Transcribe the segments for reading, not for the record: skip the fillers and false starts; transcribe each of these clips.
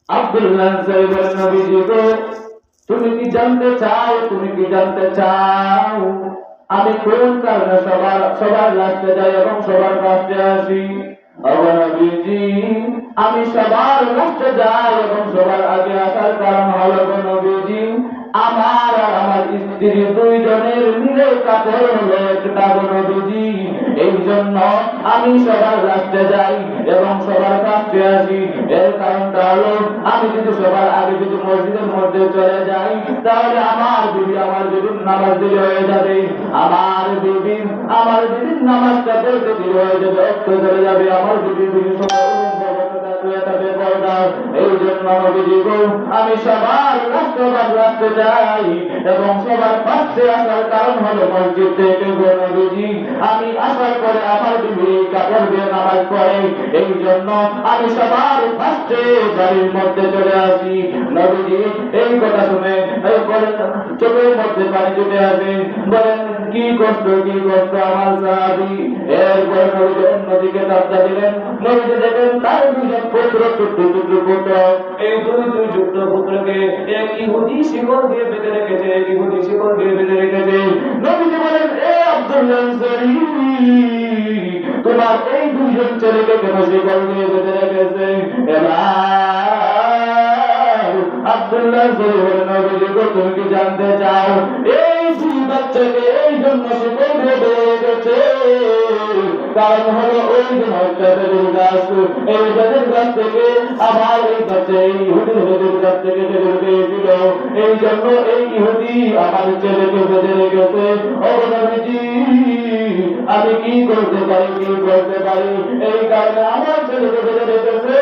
আব্দুল্লাহ সাহেবের নবীজি গো, তুমি কি জানতে চাও, তুমি কি জানতে চাও আমি কোন কারণে সবার লাস্টে যাই এবং সবার ফার্স্টে আসি? ওগো নবীজি, আমি সবার লাস্টে যাই এবং সবার আগে আসার কারণ হলো গো নবীজি, আমার আর আমার স্ত্রী দুইজনের মিলে কাপড় হলো একটা গো নবীজি। এই জন্য আমি সবার লাস্টে যাই এবং সবার ফার্স্টে আসি। এর কারণটা হলো, আমি যদি সবার আগে যদি মসজিদের মধ্যে চলে যাই, তাহলে আমার বিবির নামাজ দেরি হয়ে যাবে, আমার বিবির নামাজটা পড়তে দেরি হয়ে যাবে, অক্ত চলে যাবে, আমার বিবি এই জন্য নবীজি গো, আমি সবার লাস্টে যাই এবং সবার ফার্স্টে আসার কারণ হলো মসজিদ থেকে গো নবীজি। আমি আসার পরে আমার বিবি কাপড় দিয়ে নামাজ পড়ে, এই জন্য আমি সবার ফার্স্টে বাড়ির মধ্যে চলে আসি। নবীজি এই কথা শুনে চোখের মধ্যে পানি চলে আসে, বলেন কি কষ্ট আমার সাহাবী। এরপরে নবীজি অন্যদিকে যাত্রা দিলেন, নবীজি দেখেন তার দুইজন পুত্র, ছোট্ট ছোট্ট পুত্র, এই দুই ছোট্ট পুত্রকে এক ইহুদি শিকল দিয়ে বেঁধে রেখেছে, নবীজি বলেন, এ আব্দুল্লাহ আনসারী, তোমার এই দুইজন ছেলেকে কেন শিকল দিয়ে বেঁধে রেখেছে? আব্দুল্লাহ আনসারী বলেন, নবীজি গো, তুমি কি জানতে চাও এই দুই বাচ্চাকে এই জন্য শিকল দিয়ে বেঁধে রেখেছে? কারণ হলো ওই দিন একটা বেদের গাছ, এই বেদের গাছ থেকে আমার এই বাচ্চা এই ইহুদির বেদের গাছ থেকে বেদের পেয়েছিল, এই জন্য এই ইহুদি আমার ছেলেকে বেঁধে রেখেছে। ও নবীজি, আমি কি করতে পারি, এই কারণে আমার ছেলেকে বেঁধে রেখেছে।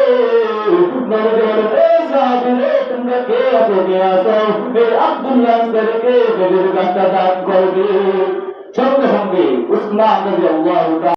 নবীজি বলেন, এই সাহাবীরা তোমরা কে আসো, এই আব্দুল্লাহ আনসারীকে বেদের গাছটা দান করবে। সঙ্গে সঙ্গে উসমান রাদিয়াল্লাহু তাআলা